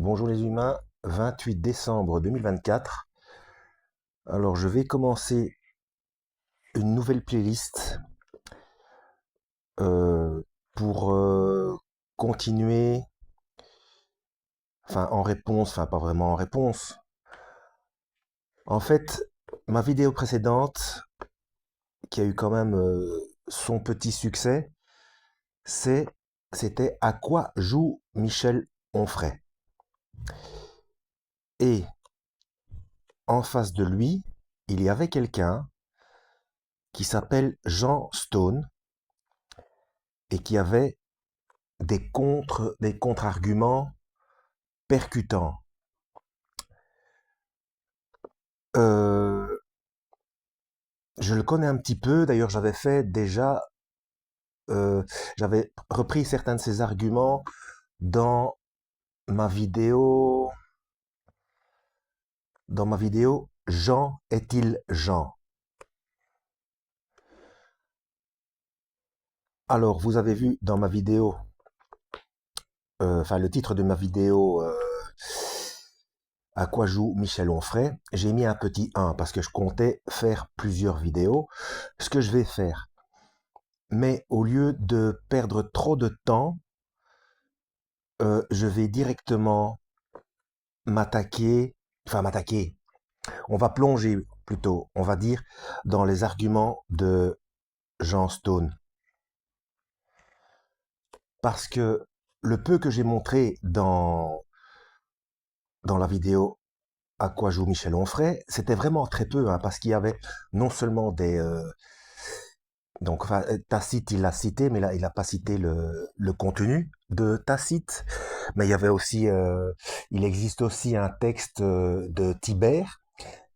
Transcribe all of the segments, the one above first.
Bonjour les humains, 28 décembre 2024. Alors je vais commencer une nouvelle playlist pour continuer, enfin en réponse, enfin pas vraiment en réponse. En fait, ma vidéo précédente, qui a eu quand même son petit succès, c'était à quoi joue Michel Onfray. Et en face de lui, il y avait quelqu'un qui s'appelle Jean Stone et qui avait des contre-arguments percutants. Euh, je le connais un petit peu, d'ailleurs j'avais fait déjà, j'avais repris certains de ses arguments dans ma vidéo, Jean est-il Jean? Alors vous avez vu dans ma vidéo, enfin le titre de ma vidéo, à quoi joue Michel Onfray, j'ai mis un petit 1 parce que je comptais faire plusieurs vidéos. Ce que je vais faire, mais au lieu de perdre trop de temps, je vais directement m'attaquer, enfin m'attaquer, on va plonger plutôt, on va dire, dans les arguments de Jean Stone. Parce que le peu que j'ai montré dans la vidéo à quoi joue Michel Onfray, c'était vraiment très peu, hein, parce qu'il y avait non seulement des... donc, enfin, Tacite, il l'a cité, mais là, il n'a pas cité le contenu de Tacite. Mais il y avait aussi... il existe aussi un texte de Tibère,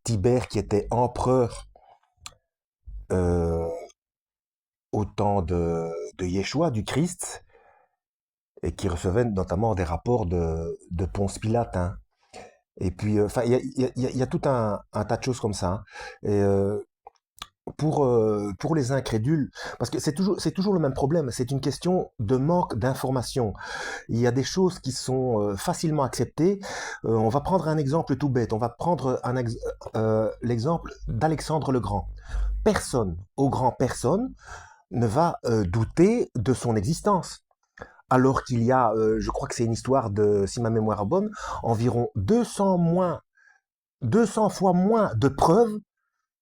Tibère qui était empereur euh, au temps de Yeshua, du Christ, et qui recevait notamment des rapports de Ponce Pilate, hein. Et puis, enfin, il y a tout un tas de choses comme ça, hein. Et pour les incrédules, parce que c'est toujours le même problème, c'est une question de manque d'information. Il y a des choses qui sont facilement acceptées. On va prendre un exemple tout bête. On va prendre l'exemple d'Alexandre le Grand. Personne, au grand personne, ne va douter de son existence. Alors qu'il y a, je crois que c'est une histoire de, si ma mémoire est bonne, environ 200 fois moins de preuves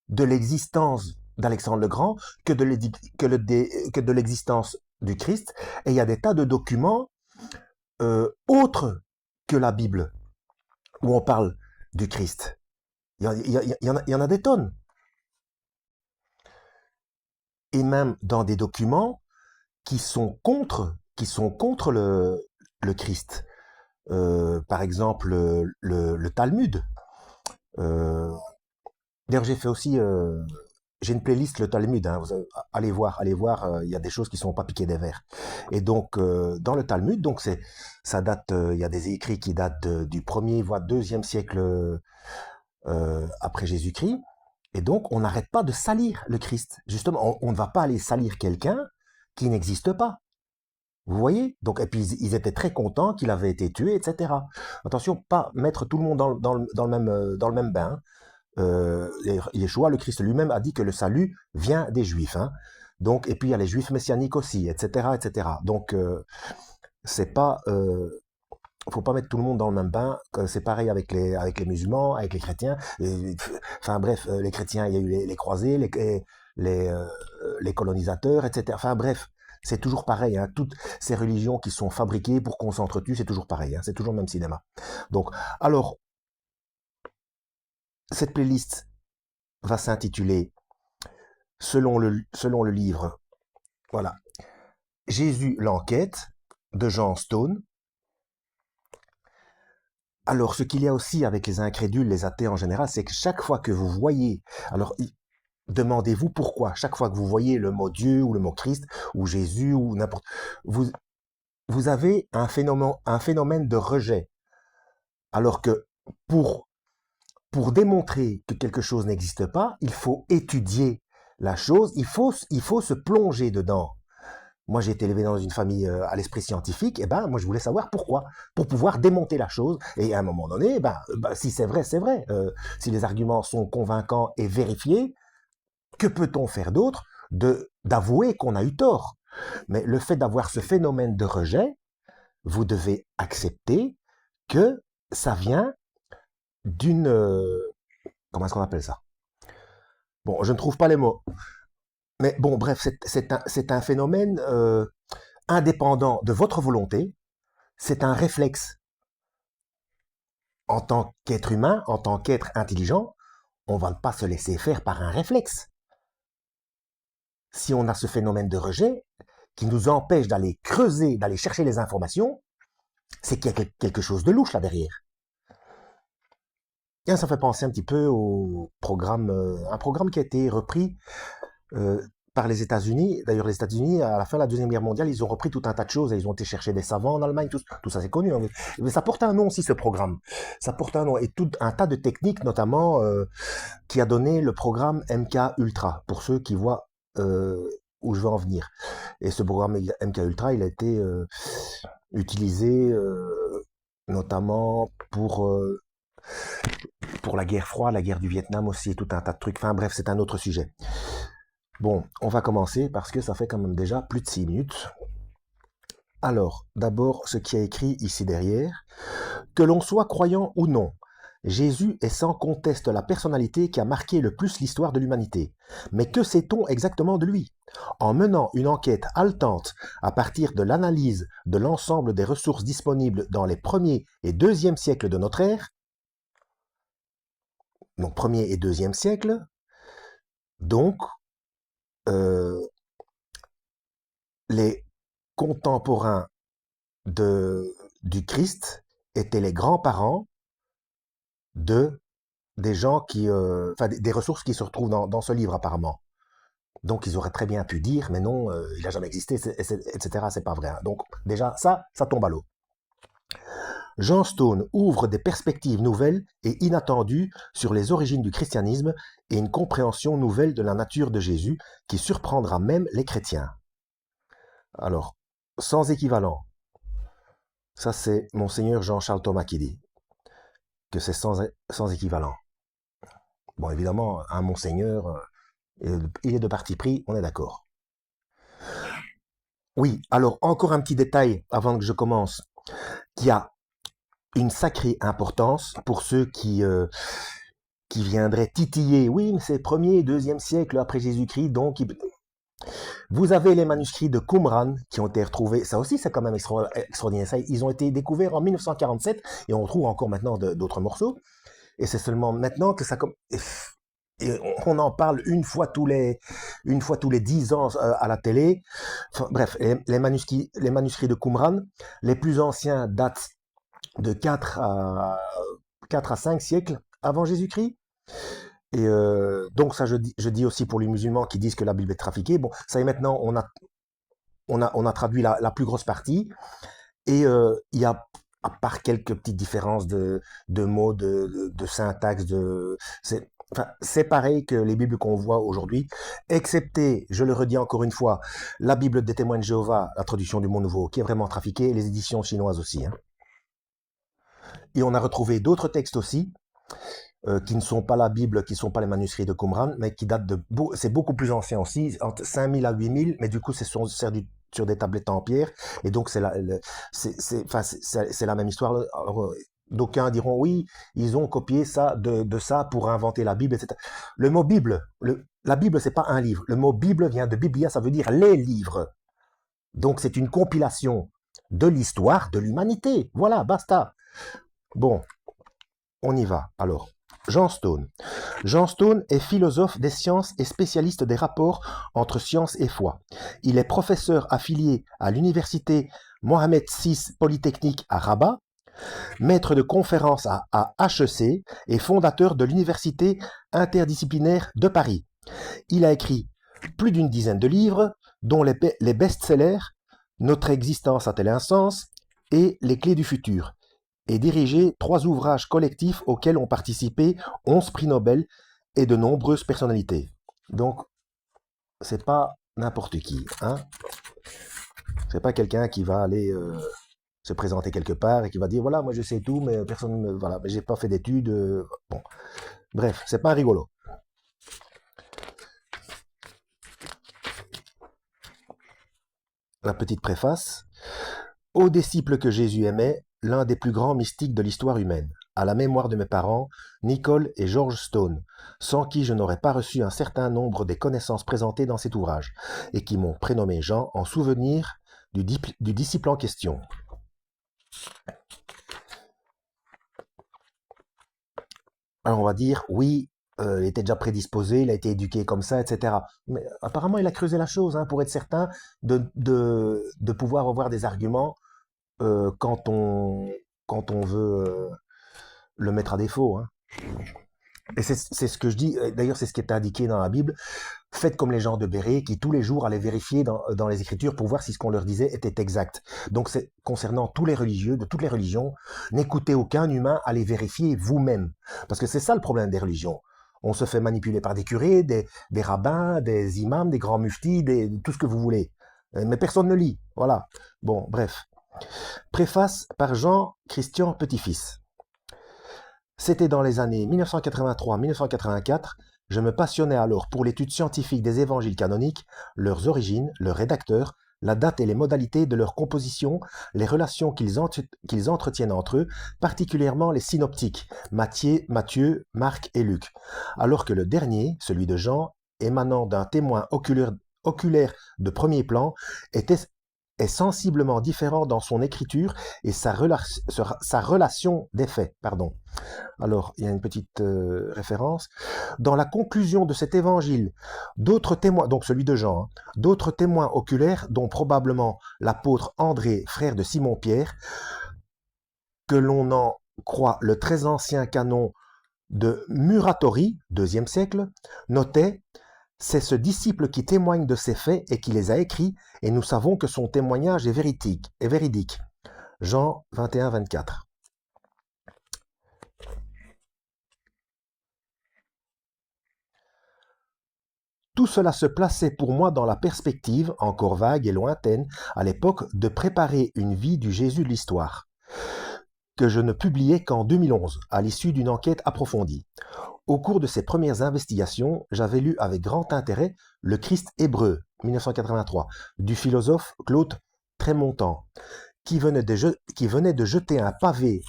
de l'existence d'Alexandre le Grand que de l'existence du Christ. Et il y a des tas de documents autres que la Bible où on parle du Christ. Il y en a des tonnes. Et même dans des documents qui sont contre le Christ. Par exemple, le Talmud. Euh, D'ailleurs, j'ai fait aussi, j'ai une playlist le Talmud. Hein, allez voir, il y a des choses qui sont pas piquées des vers. Et donc, dans le Talmud, donc ça date, il y a des écrits qui datent du premier voire deuxième siècle après Jésus-Christ. Et donc, on n'arrête pas de salir le Christ. Justement, on ne va pas aller salir quelqu'un qui n'existe pas. Vous voyez? Donc, et puis ils étaient très contents qu'il avait été tué, etc. Attention, pas mettre tout le monde dans le même bain. Yeshua, le Christ lui-même, a dit que le salut vient des Juifs, hein. Donc, et puis il y a les Juifs messianiques aussi, etc., etc. Donc, c'est pas, faut pas mettre tout le monde dans le même bain. C'est pareil avec les musulmans, avec les chrétiens. Enfin bref, les chrétiens, il y a eu les croisés, les, euh, les colonisateurs, etc. Enfin bref, c'est toujours pareil, hein. Toutes ces religions qui sont fabriquées pour qu'on s'entretue, c'est toujours pareil, hein. C'est toujours le même cinéma. Donc, alors, cette playlist va s'intituler selon le livre, voilà, Jésus l'enquête de Jean Stone. Alors, ce qu'il y a aussi avec les incrédules, les athées en général, c'est que chaque fois que vous voyez, alors demandez-vous pourquoi, chaque fois que vous voyez le mot Dieu ou le mot Christ ou Jésus ou n'importe, vous, vous avez un phénomène de rejet. Alors que pour, pour démontrer que quelque chose n'existe pas, il faut étudier la chose, il faut se plonger dedans. Moi, j'ai été élevé dans une famille à l'esprit scientifique. Et ben, moi, je voulais savoir pourquoi, pour pouvoir démonter la chose. Et à un moment donné, si c'est vrai, c'est vrai. Si les arguments sont convaincants et vérifiés, que peut-on faire d'autre d'avouer qu'on a eu tort? Mais le fait d'avoir ce phénomène de rejet, vous devez accepter que ça vient d'une... comment est-ce qu'on appelle ça? Bon, je ne trouve pas les mots. Mais bon, bref, c'est un phénomène indépendant de votre volonté. C'est un réflexe. En tant qu'être humain, en tant qu'être intelligent, on ne va pas se laisser faire par un réflexe. Si on a ce phénomène de rejet qui nous empêche d'aller creuser, d'aller chercher les informations, c'est qu'il y a quelque chose de louche là derrière. Et ça fait penser un petit peu au programme, un programme qui a été repris par les États-Unis. D'ailleurs, les États-Unis, à la fin de la Deuxième Guerre mondiale, ils ont repris tout un tas de choses et ils ont été chercher des savants en Allemagne, tout ça c'est connu. Hein. Mais ça porte un nom aussi, ce programme. Ça porte un nom et tout un tas de techniques, notamment, qui a donné le programme MK Ultra, pour ceux qui voient où je veux en venir. Et ce programme MK Ultra, il a été utilisé notamment pour la guerre froide, la guerre du Vietnam aussi, tout un tas de trucs. Enfin bref, c'est un autre sujet. Bon, on va commencer parce que ça fait quand même déjà plus de 6 minutes. Alors, d'abord, ce qui est écrit ici derrière. Que l'on soit croyant ou non, Jésus est sans conteste la personnalité qui a marqué le plus l'histoire de l'humanité. Mais que sait-on exactement de lui? En menant une enquête haletante à partir de l'analyse de l'ensemble des ressources disponibles dans les 1er et 2e siècles de notre ère, donc 1er et 2e siècle, donc les contemporains du Christ étaient les grands-parents des gens des ressources qui se retrouvent dans ce livre apparemment. Donc ils auraient très bien pu dire, mais non, il n'a jamais existé, etc. C'est pas vrai. Hein. Donc déjà, ça tombe à l'eau. Jean Stone ouvre des perspectives nouvelles et inattendues sur les origines du christianisme et une compréhension nouvelle de la nature de Jésus qui surprendra même les chrétiens. Alors, sans équivalent, ça c'est Monseigneur Jean-Charles Thomas qui dit que c'est sans équivalent. Bon, évidemment, un Monseigneur, il est de parti pris, on est d'accord. Oui, alors encore un petit détail avant que je commence, qui a une sacrée importance pour ceux qui viendraient titiller. Oui, mais c'est 1er et 2e siècle après Jésus-Christ, donc vous avez les manuscrits de Qumran qui ont été retrouvés. Ça aussi, c'est quand même extraordinaire. Ça, ils ont été découverts en 1947 et on retrouve encore maintenant d'autres morceaux. Et c'est seulement maintenant que ça... Et on en parle une fois tous les 10 ans à la télé. Enfin, bref, les manuscrits de Qumran, les plus anciens datent de 4 à 5 siècles avant Jésus-Christ. Et donc ça, je dis aussi pour les musulmans qui disent que la Bible est trafiquée. Bon, ça y est, maintenant, on a traduit la plus grosse partie. Et il y a, à part quelques petites différences de mots, de syntaxe, c'est pareil que les Bibles qu'on voit aujourd'hui, excepté, je le redis encore une fois, la Bible des témoins de Jéhovah, la traduction du Mont Nouveau, qui est vraiment trafiquée, et les éditions chinoises aussi. Hein. Et on a retrouvé d'autres textes aussi, qui ne sont pas la Bible, qui ne sont pas les manuscrits de Qumran, mais qui datent c'est beaucoup plus ancien aussi, entre 5000 à 8000, mais du coup, c'est sur des tablettes en pierre, et donc c'est la même histoire. Alors, d'aucuns diront, oui, ils ont copié ça de ça pour inventer la Bible, etc. Le mot Bible, la Bible, c'est pas un livre. Le mot Bible vient de Biblia, ça veut dire les livres. Donc c'est une compilation de l'histoire de l'humanité. Voilà, basta. Bon, on y va. Alors, Jean Stone. Jean Stone est philosophe des sciences et spécialiste des rapports entre science et foi. Il est professeur affilié à l'université Mohamed VI Polytechnique à Rabat, maître de conférences à HEC et fondateur de l'université interdisciplinaire de Paris. Il a écrit plus d'une dizaine de livres, dont les best-sellers Notre existence a-t-elle un sens et Les clés du futur, et dirigé 3 ouvrages collectifs auxquels ont participé 11 prix Nobel et de nombreuses personnalités. Donc, c'est pas n'importe qui. Hein. C'est pas quelqu'un qui va aller se présenter quelque part et qui va dire voilà, moi je sais tout, mais personne, voilà, mais j'ai pas fait d'études. Bon, bref, c'est pas rigolo. La petite préface. Ô disciple que Jésus aimait, l'un des plus grands mystiques de l'histoire humaine, à la mémoire de mes parents, Nicole et George Stone, sans qui je n'aurais pas reçu un certain nombre des connaissances présentées dans cet ouvrage, et qui m'ont prénommé Jean en souvenir du disciple en question. Alors on va dire, oui, il était déjà prédisposé, il a été éduqué comme ça, etc. Mais apparemment, il a creusé la chose hein, pour être certain de pouvoir avoir des arguments euh, quand, on, quand on veut le mettre à défaut. Hein. Et c'est ce que je dis, d'ailleurs c'est ce qui est indiqué dans la Bible. Faites comme les gens de Béret qui tous les jours allaient vérifier dans les Écritures pour voir si ce qu'on leur disait était exact. Donc c'est concernant tous les religieux, de toutes les religions, n'écoutez aucun humain, allez vérifier vous-même. Parce que c'est ça le problème des religions. On se fait manipuler par des curés, des rabbins, des imams, des grands muftis, tout ce que vous voulez. Mais personne ne lit. Voilà. Bon, bref. Préface par Jean-Christian Petit-Fils. C'était dans les années 1983-1984. Je me passionnais alors pour l'étude scientifique des évangiles canoniques, leurs origines, leurs rédacteurs, la date et les modalités de leur composition, les relations qu'ils entretiennent entre eux, particulièrement les synoptiques, Matthieu, Marc et Luc, alors que le dernier, celui de Jean, émanant d'un témoin oculaire de premier plan, est sensiblement différent dans son écriture et sa relation des faits. Pardon. Alors, il y a une petite référence. Dans la conclusion de cet évangile, d'autres témoins, donc celui de Jean, hein, d'autres témoins oculaires, dont probablement l'apôtre André, frère de Simon-Pierre, que l'on en croit le très ancien canon de Muratori, 2e siècle, notait c'est ce disciple qui témoigne de ces faits et qui les a écrits, et nous savons que son témoignage est véridique. Jean 21-24. Tout cela se plaçait pour moi dans la perspective, encore vague et lointaine, à l'époque, de préparer une vie du Jésus de l'histoire, que je ne publiais qu'en 2011, à l'issue d'une enquête approfondie. Au cours de ces premières investigations, j'avais lu avec grand intérêt Le Christ hébreu, 1983, du philosophe Claude Trémontant, qui venait de jeter un pavé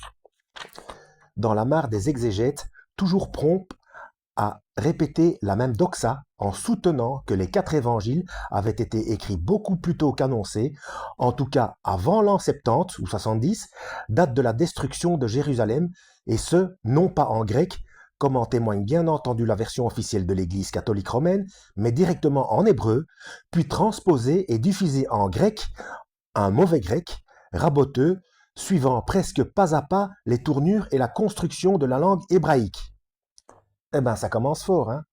dans la mare des exégètes, toujours prompt à répéter la même doxa en soutenant que les 4 évangiles avaient été écrits beaucoup plus tôt qu'annoncé, en tout cas avant l'an 70 ou 70, date de la destruction de Jérusalem, et ce, non pas en grec, comme en témoigne bien entendu la version officielle de l'Église catholique romaine, mais directement en hébreu, puis transposé et diffusé en grec, un mauvais grec, raboteux, suivant presque pas à pas les tournures et la construction de la langue hébraïque. Eh ben, ça commence fort, hein.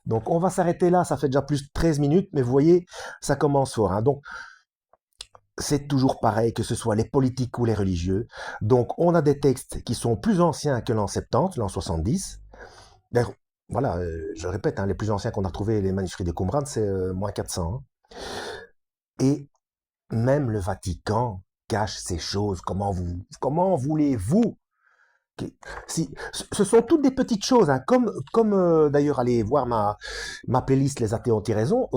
Donc, on va s'arrêter là. Ça fait déjà plus de 13 minutes, mais vous voyez, ça commence fort, hein. Donc, c'est toujours pareil, que ce soit les politiques ou les religieux. Donc, on a des textes qui sont plus anciens que l'an 70, l'an 70. D'ailleurs, voilà, je répète, hein, les plus anciens qu'on a retrouvés, les manuscrits de Qumran, c'est moins 400. Hein. Et même le Vatican cache ces choses. Comment voulez-vous si, ce sont toutes des petites choses, hein, comme d'ailleurs aller voir ma playlist Les athées ont-ils raison,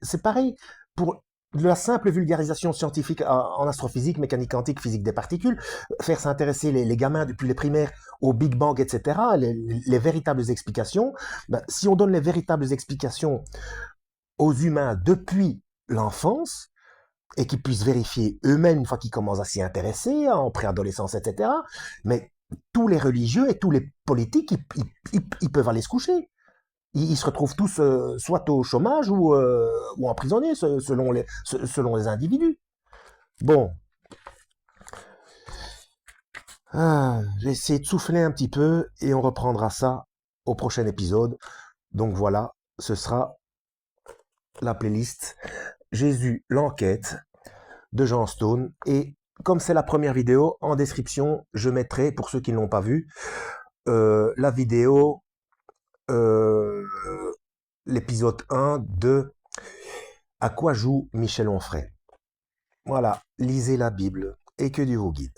c'est pareil pour la simple vulgarisation scientifique en astrophysique, mécanique quantique, physique des particules, faire s'intéresser les gamins depuis les primaires au Big Bang, etc., les véritables explications. Ben, si on donne les véritables explications aux humains depuis l'enfance, et qu'ils puissent vérifier eux-mêmes une fois qu'ils commencent à s'y intéresser, en préadolescence, etc. Mais tous les religieux et tous les politiques, ils peuvent aller se coucher. Ils se retrouvent tous soit au chômage ou emprisonnés selon les individus. Bon, j'ai essayé de souffler un petit peu et on reprendra ça au prochain épisode. Donc voilà, ce sera la playlist Jésus l'enquête de Jean Stone. Et comme c'est la première vidéo, en description, je mettrai, pour ceux qui ne l'ont pas vu, la vidéo, euh, l'épisode 1 de À quoi joue Michel Onfray. Voilà, lisez la Bible et que Dieu vous guide.